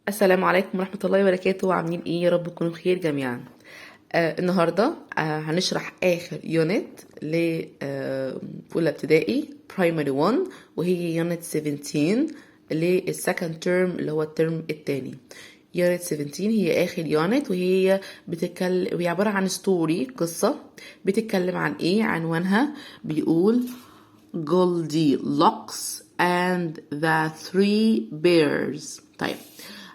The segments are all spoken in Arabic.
السلام عليكم ورحمة الله وبركاته. عاملين ايه؟ يا رب تكونوا بخير جميعا. النهاردة هنشرح آخر يونت ل أولى ابتدائي primary 1، وهي يونت 17 للسكند تيرم اللي هو الترم التاني. يونت 17 هي آخر يونت، وهي وهي عبارة عن ستوري، قصة بتتكلم عن ايه. عنوانها بيقول Goldilocks and the Three Bears. طيب،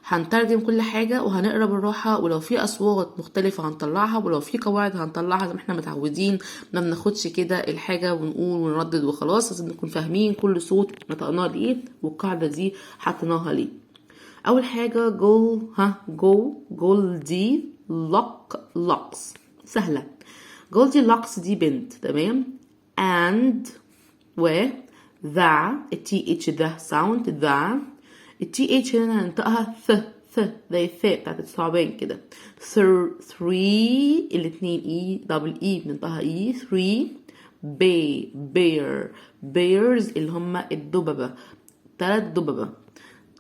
هنترجم كل حاجة وهنقرا بالراحة، ولو في أصوات مختلفة هنطلعها، ولو في قواعد هنطلعها زي ما احنا متعودين. ما بناخدش كده الحاجة ونقول ونردد وخلاص، لازم نكون فاهمين كل صوت نطقناه ليه والقاعدة دي حطيناها ليه. أول حاجة جولدي لوكس، سهلة. جولدي لوكس دي بنت، تمام. and و ذا التي اتش ده ساوند، ذا التي اتش هنا هننطقها زي الثاء بتاعت الثعبان كده. ثري الاتنين اي دبل اي بننطقها اي. ثري بيرز اللي هما الدببة، 3 دببة.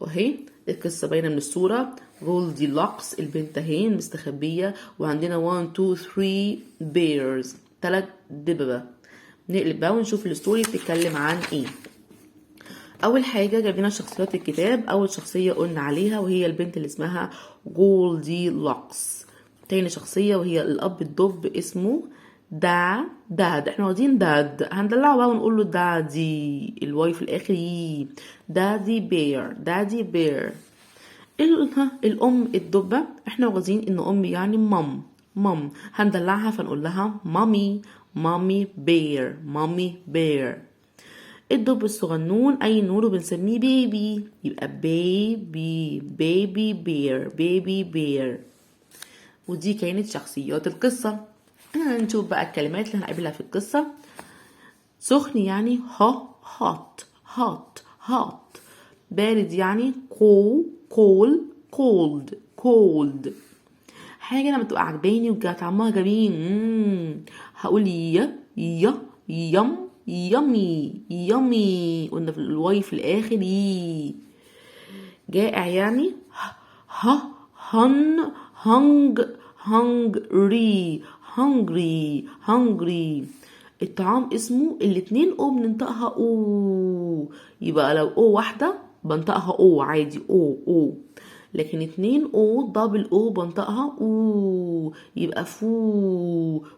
وهي القصة باينة من الصورة. جولدي لوكس البنتين مستخبية، وعندنا 1 2 3 بيرز 3 دببة. نقلب بقى ونشوف الستوري بتتكلم عن ايه. اول حاجه جاب لنا شخصيات الكتاب. اول شخصيه قلنا عليها وهي البنت اللي اسمها جولدي لوكس. تاني شخصيه وهي الاب الدب اسمه داد. احنا واخدين داد، هندلعه بقى ونقول له دادي، الواي في الاخر يي. دادي بير. الام الدبه احنا واخدين ان ام يعني مام، هندلعها فنقول لها مامي بير. الدب الصغنون اي نور بنسميه بيبي، يبقى بيبي بير. ودي كانت شخصيات القصة. نشوف بقى الكلمات اللي هنقابلها في القصة. سخن يعني hot. بارد يعني cold. حاجة لما تبقى عجباني وجا طعمها جميل، هقول يامي. قلنا في الواي في الاخر يي. جائع يعني hungry. الطعام اسمه الاتنين او بننطقها او، يبقى لو او واحدة بنطقها او عادي او، لكن 2 او دبل او بنطقها او، يبقى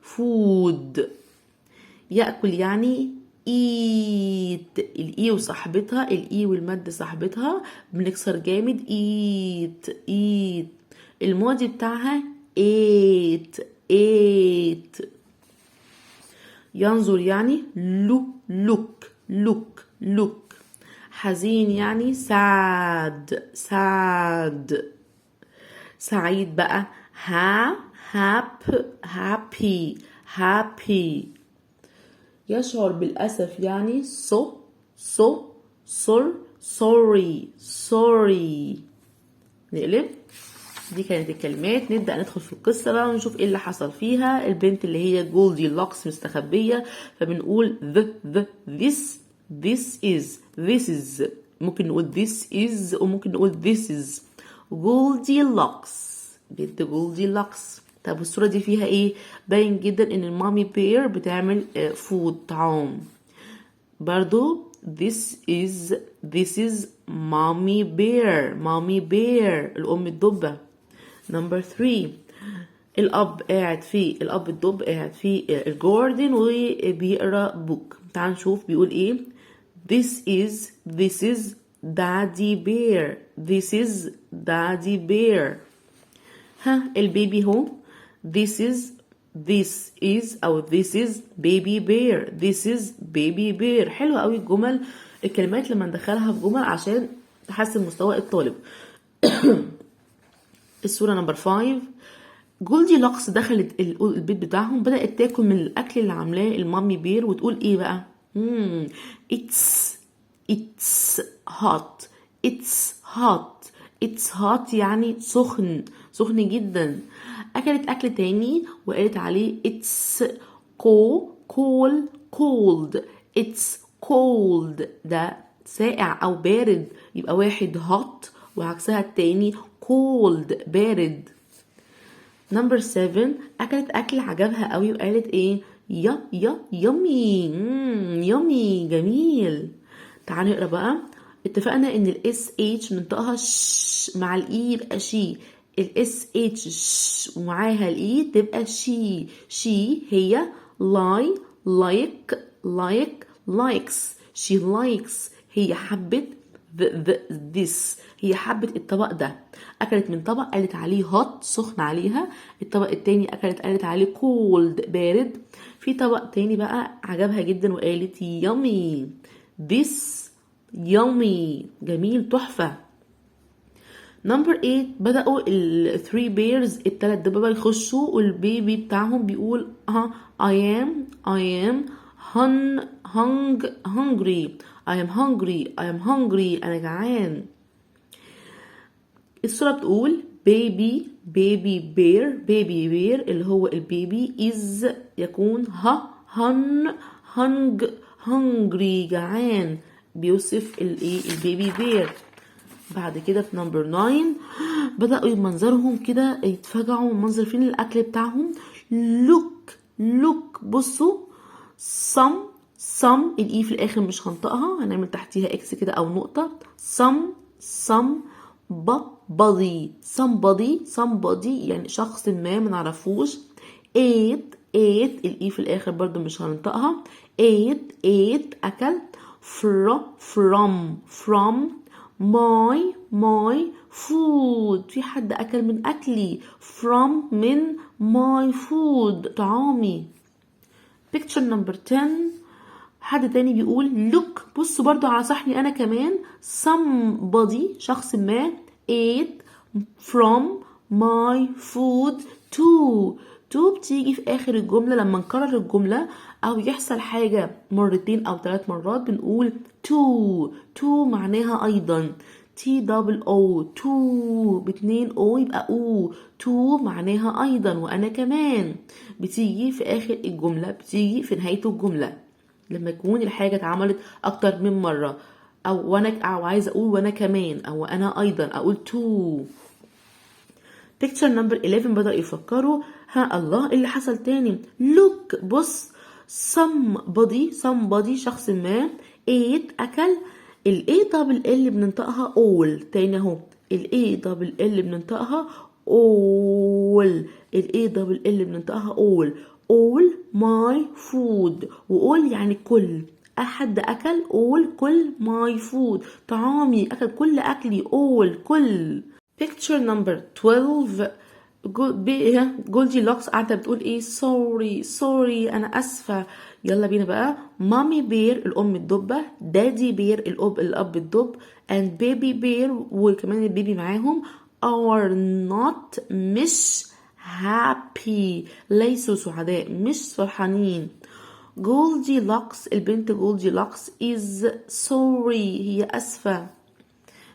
فود. يأكل يعني eat. الاي وصاحبتها، الاي والمد صاحبتها بنكسر جامد. eat. الماضي بتاعها ate. ينظر يعني look. حزين يعني sad. سعيد بقى happy. يشعر بالأسف يعني sorry. نقلب. دي كانت الكلمات. نبدأ ندخل في القصة بقى ونشوف ايه اللي حصل فيها. البنت اللي هي جولدي لوكس مستخبية، فبنقول this is. ممكن نقول this is وممكن نقول this is. جولدي لوكس، بنت جولدي لوكس. طب الصورة دي فيها ايه؟ باين جدا ان المامي بير بتعمل فود، طعام. برضو this is mommy bear الأم الدبة. نمبر 3 الأب الدب قاعد في الجاردن وبيقرأ بوك. تعال نشوف بيقول ايه. this is daddy bear. البيبي هو this is أو this is baby bear. حلوة قوي الجمل، الكلمات لما ندخلها في جمل عشان تحسن مستوى الطالب. الصورة نمبر 5 جولدي لوكس دخلت البيت بتاعهم، بدأت تاكل من الأكل اللي عاملاه المامي بير، وتقول ايه بقى؟ it's hot يعني سخن جدا. أكلت أكل تاني وقالت عليه it's cold. ده ساقع أو بارد، يبقى واحد hot وعكسها التاني cold بارد. نمبر 7 أكلت أكل عجبها قوي وقالت إيه؟ يمي يمي جميل. تعالوا نقرا بقى. اتفقنا إن ال SH ننطقها ش مع ال E يبقى شي. ال SH ش ومعاها ال E تبقى شي. شي هي likes. she likes هي حبت this هي حبت الطبق ده. أكلت من طبق قالت عليه hot سخن عليها. الطبق التاني أكلت قالت عليه cold بارد. في طبق تاني بقى عجبها جدا وقالت yummy this yummy جميل تحفة. نمبر 8 بدأوا ال 3 bears التلات دبابة يخشوا والبيبي بتاعهم بيقول I am hungry أنا جعان. الصورة بتقول baby bear اللي هو البيبي is يكون hungry جعان بيوصف البيبي بير. بعد كده في نمبر 9 بدأوا منظرهم كده يتفاجعوا من منظر فين الأكل بتاعهم. look بصوا some الإي في الآخر مش هنطقها هنعمل تحتيها إكس كده أو نقطة. somebody يعني شخص ما منعرفوش. ate الإي في الآخر برضو مش هننطقها. ate أكل. from my food في حد أكل من أكلي. from من my food طعامي. picture number 10 حد تاني بيقول look بصوا برضو على صحني أنا كمان. somebody شخص ما ate from my food too بتيجي في آخر الجملة لما نكرر الجملة أو يحصل حاجة مرتين أو 3 مرات بنقول to معناها أيضا TOO to ب2 O يبقى to معناها أيضا وأنا كمان. بتيجي في آخر الجملة بتيجي في نهاية الجملة لما يكون الحاجة اتعملت أكتر من مرة أو عايزة أقول وأنا كمان أو أنا أيضا أقول to. picture number 11 بدأ يفكروا الله اللي حصل تاني. look بص somebody شخص ما ate أكل. ال A double L بننطقها all تاني اهو. ال A double L بننطقها all. ال A double L بننطقها all my food و all يعني كل. أحد أكل all كل my food طعامي أكل كل أكلي all كل. picture number 12 جولديلوكس قاعدة بتقول ايه sorry أنا أسفة. يلا بينا بقى. مامي بير الأم الدبة. دادي بير الأب الدب and baby بير وكمان البيبي معاهم are not مش happy ليسوا سعداء مش فرحانين. جولديلوكس البنت جولديلوكس is sorry هي أسفة.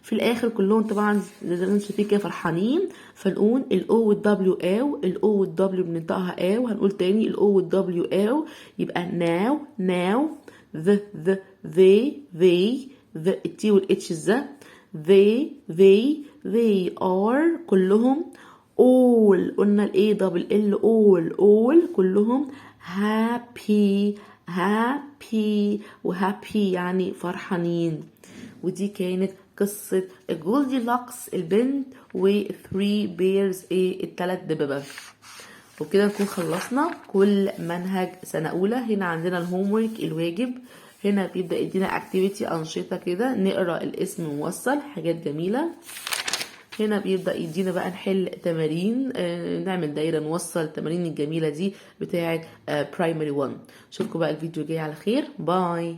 في الاخر كلهم طبعا زي ما انتم شايفين كده فرحانين فنقول الاو والدبليو او. الاو والدبليو بننطقها او. هنقول تاني الاو والدبليو او يبقى now the التي والاتش they are كلهم. all قلنا الاي دبل ال all كلهم happy وهابي يعني فرحانين. ودي كانت قصة جولديلوكس البنت و3 بيرز التلات دببة. وبكده نكون خلصنا كل منهج سنة أولى. هنا عندنا الهومورك الواجب. هنا بيبدأ يدينا اكتيفيتي أنشطة كده نقرأ الاسم موصل حاجات جميلة. هنا بيبدأ يدينا بقى نحل تمارين نعمل دايرة نوصل التمارين الجميلة دي بتاعة برايمري 1. اشوفكم بقى الفيديو جاي على خير. باي.